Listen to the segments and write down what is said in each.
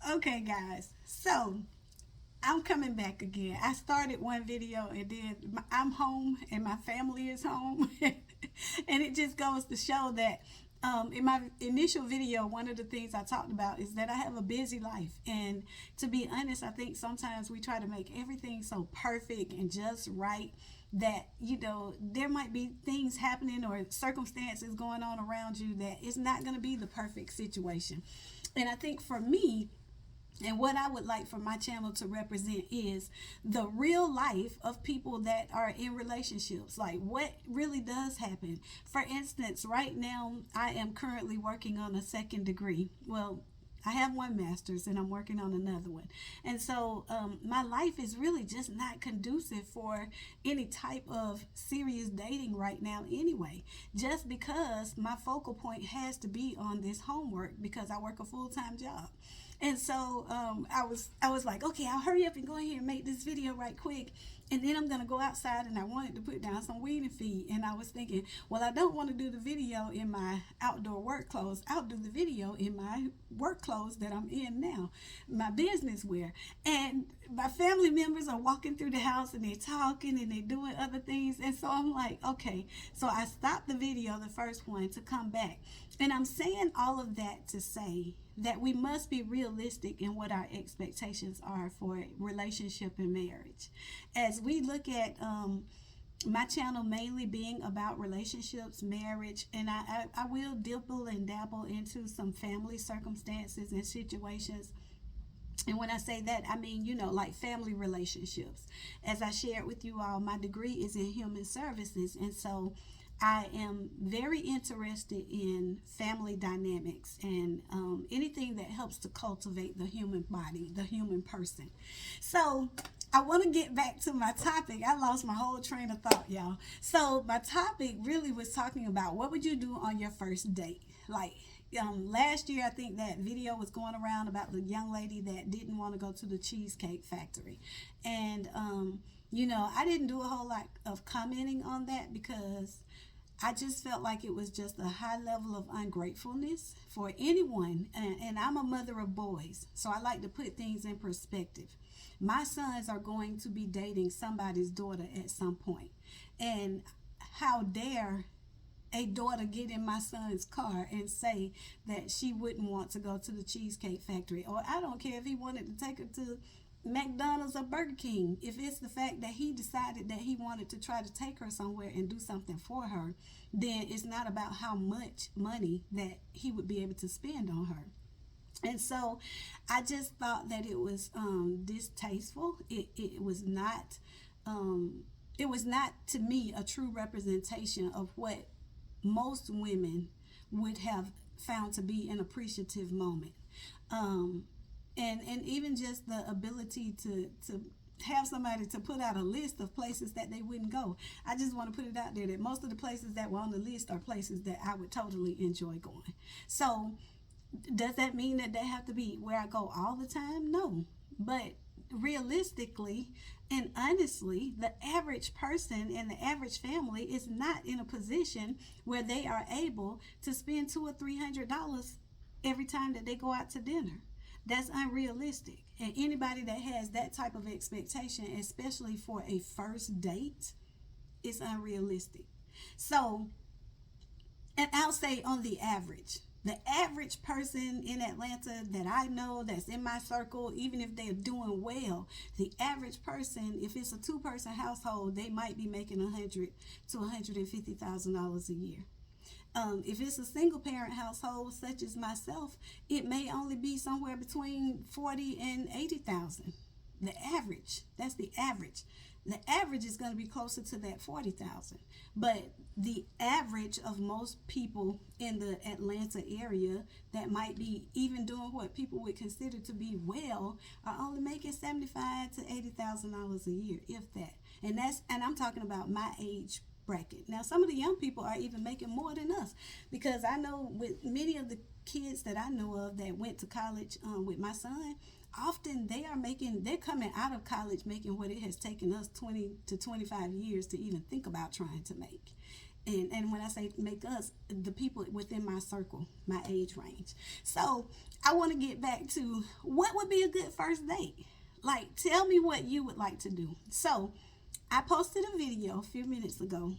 Okay, guys. So I'm coming back again. I started one video and then I'm home and my family is home. And it just goes to show that in my initial video, one of the things I talked about is that I have a busy life. And to be honest, I think sometimes we try to make everything so perfect and just right that, there might be things happening or circumstances going on around you that it's not going to be the perfect situation. And I think for me, and what I would like for my channel to represent is the real life of people that are in relationships. Like what really does happen. For instance, right now, I am currently working on a second degree. Well, I have one master's and I'm working on another one. And so my life is really just not conducive for any type of serious dating right now, anyway. Just because my focal point has to be on this homework because I work a full time job. And so I was like, okay, I'll hurry up and go ahead and make this video right quick. And then I'm going to go outside and I wanted to put down some weed and feed. And I was thinking, well, I don't want to do the video in my outdoor work clothes. I'll do the video in my work clothes that I'm in now, my business wear. And my family members are walking through the house and they're talking and they're doing other things. And so I'm like, okay. So I stopped the video, the first one, to come back. And I'm saying all of that to say that we must be realistic in what our expectations are for relationship and marriage. As we look at my channel mainly being about relationships, marriage, and I will dibble and dabble into some family circumstances and situations. And when I say that, I mean, like family relationships. As I shared with you all, my degree is in human services. And so I am very interested in family dynamics and anything that helps to cultivate the human body, the human person. So I want to get back to my topic. I lost my whole train of thought, y'all. So my topic really was talking about what would you do on your first date? Like, last year, I think that video was going around about the young lady that didn't want to go to the Cheesecake Factory. And, I didn't do a whole lot of commenting on that because I just felt like it was just a high level of ungratefulness for anyone. And I'm a mother of boys, so I like to put things in perspective. My sons are going to be dating somebody's daughter at some point. And how dare a daughter get in my son's car and say that she wouldn't want to go to the Cheesecake Factory? Or I don't care if he wanted to take her to McDonald's or Burger King. If it's the fact that he decided that he wanted to try to take her somewhere and do something for her, then it's not about how much money that he would be able to spend on her. And so I just thought that it was distasteful. It was not to me a true representation of what most women would have found to be an appreciative moment. And even just the ability to have somebody to put out a list of places that they wouldn't go. I just want to put it out there that most of the places that were on the list are places that I would totally enjoy going. So does that mean that they have to be where I go all the time? No. But realistically and honestly, the average person and the average family is not in a position where they are able to spend $200 or $300 every time that they go out to dinner. That's unrealistic. And anybody that has that type of expectation, especially for a first date, is unrealistic. So, and I'll say on the average person in Atlanta that I know that's in my circle, even if they're doing well, the average person, if it's a two-person household, they might be making $100,000 to $150,000 a year. If it's a single parent household such as myself, it may only be somewhere between 40 and 80,000. The average. That's the average. The average is going to be closer to that 40,000. But the average of most people in the Atlanta area that might be even doing what people would consider to be well are only making $75,000 to $80,000 a year, if that. And I'm talking about my age bracket. Now, some of the young people are even making more than us, because I know with many of the kids that I know of that went to college with my son, often they're coming out of college making what it has taken us 20 to 25 years to even think about trying to make. And when I say make us, the people within my circle, my age range. So I want to get back to what would be a good first date. Like, tell me what you would like to do. So I posted a video a few minutes ago,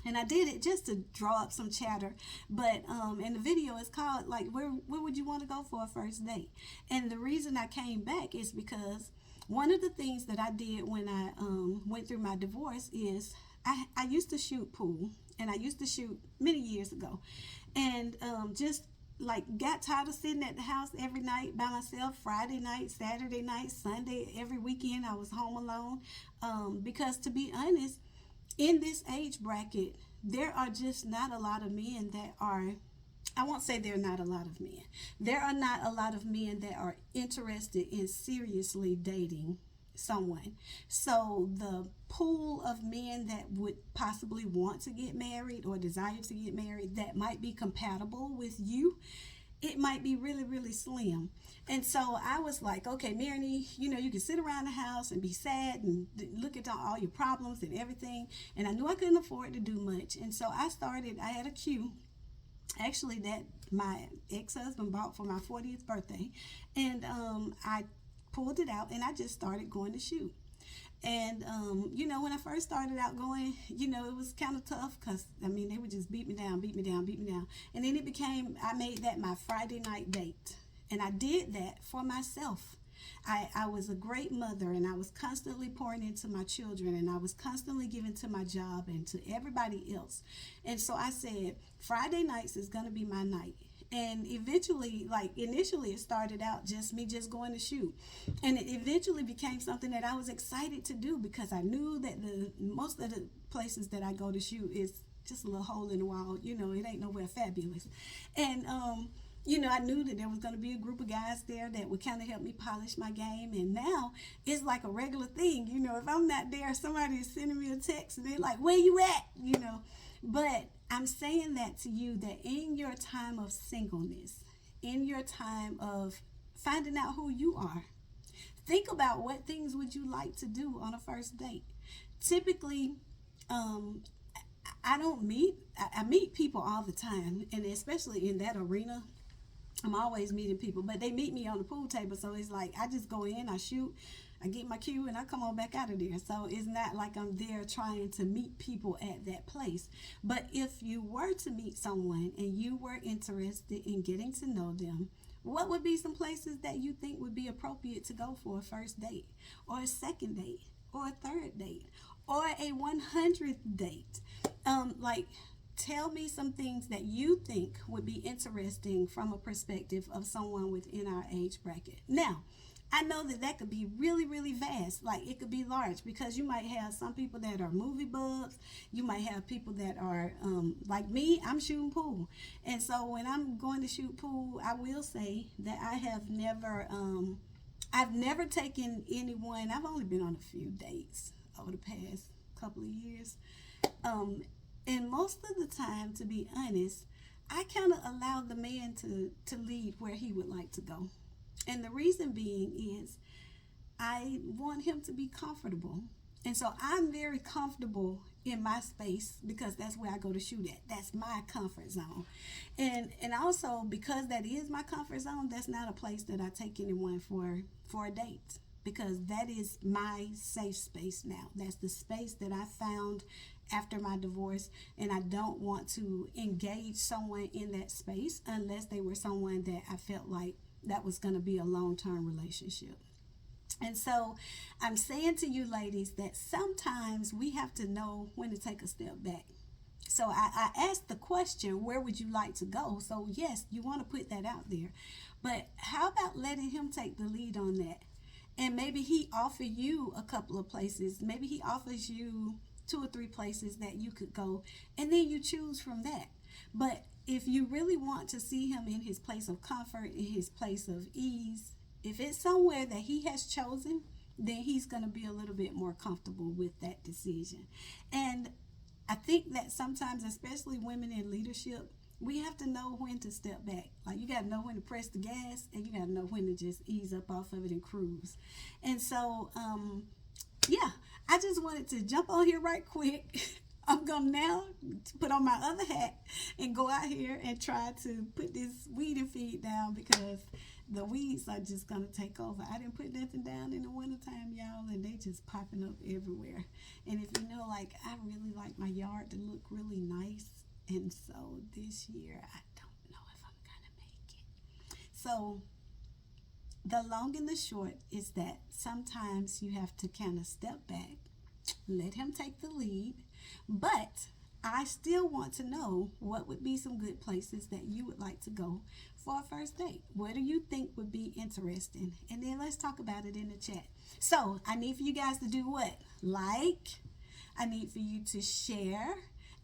and I did it just to draw up some chatter. But and the video is called like where would you want to go for a first date? And the reason I came back is because one of the things that I did when I went through my divorce is I used to shoot pool, and I used to shoot many years ago, and just like got tired of sitting at the house every night by myself. Friday night, Saturday night, Sunday, every weekend I was home alone, because to be honest, in this age bracket, there are just not a lot of men that are, I won't say there are not a lot of men. There are not a lot of men that are interested in seriously dating someone. So the pool of men that would possibly want to get married or desire to get married that might be compatible with you, it might be really, really slim. And so I was like, okay, Marinee, you can sit around the house and be sad and look at all your problems and everything. And I knew I couldn't afford to do much. And so I had a queue, actually, that my ex-husband bought for my 40th birthday. And I pulled it out and I just started going to shoot. And, when I first started out going, it was kind of tough because, they would just beat me down. And then I made that my Friday night date. And I did that for myself. I was a great mother, and I was constantly pouring into my children, and I was constantly giving to my job and to everybody else. And so I said, Friday nights is going to be my night. And eventually, initially it started out just me just going to shoot. And it eventually became something that I was excited to do because I knew that most of the places that I go to shoot is just a little hole in the wall. It ain't nowhere fabulous. And, I knew that there was going to be a group of guys there that would kind of help me polish my game. And now it's like a regular thing. If I'm not there, somebody is sending me a text and they're like, where you at? But I'm saying that to you, that in your time of singleness, in your time of finding out who you are, think about what things would you like to do on a first date. Typically, I meet people all the time, and especially in that arena, I'm always meeting people, but they meet me on the pool table. So it's like, I just go in, I shoot, I get my cue, and I come on back out of there. So it's not like I'm there trying to meet people at that place. But if you were to meet someone and you were interested in getting to know them, what would be some places that you think would be appropriate to go for a first date, or a second date, or a third date, or a 100th date? Tell me some things that you think would be interesting from a perspective of someone within our age bracket. Now, I know that could be really, really vast. Like, it could be large because you might have some people that are movie bugs. You might have people that are, like me, I'm shooting pool. And so when I'm going to shoot pool, I will say that I have I've never taken anyone. I've only been on a few dates over the past couple of years. And most of the time, to be honest, I kind of allow the man to lead where he would like to go. And the reason being is I want him to be comfortable. And so I'm very comfortable in my space because that's where I go to shoot at. That's my comfort zone. And also because that is my comfort zone, that's not a place that I take anyone for a date, because that is my safe space now. That's the space that I found after my divorce, and I don't want to engage someone in that space unless they were someone that I felt like that was going to be a long-term relationship. And so I'm saying to you ladies that sometimes we have to know when to take a step back. So I asked the question, where would you like to go? So yes, you want to put that out there, but how about letting him take the lead on that? And maybe he offer you a couple of places. Maybe he offers you 2 or 3 places that you could go, and then you choose from that. But if you really want to see him in his place of comfort, in his place of ease, if it's somewhere that he has chosen, then he's going to be a little bit more comfortable with that decision. And I think that sometimes, especially women in leadership, we have to know when to step back. Like, you got to know when to press the gas, and you got to know when to just ease up off of it and cruise. And so, I just wanted to jump on here right quick, I'm gonna now put on my other hat and go out here and try to put this weed and feed down because the weeds are just gonna take over. I didn't put nothing down in the wintertime, y'all, and they just popping up everywhere. And if you know, like, I really like my yard to look really nice, and so this year I don't know if I'm gonna make it. So the long and the short is that sometimes you have to kind of step back, let him take the lead, but I still want to know what would be some good places that you would like to go for a first date. What do you think would be interesting? And then let's talk about it in the chat. So I need for you guys to do what? Like, I need for you to share,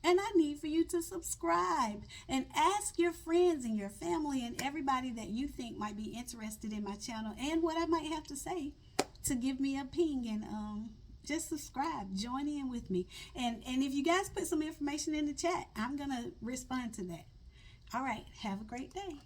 and I need for you to subscribe and ask your friends and your family and everybody that you think might be interested in my channel and what I might have to say to give me a ping and just subscribe, join in with me. And if you guys put some information in the chat, I'm going to respond to that. All right, have a great day.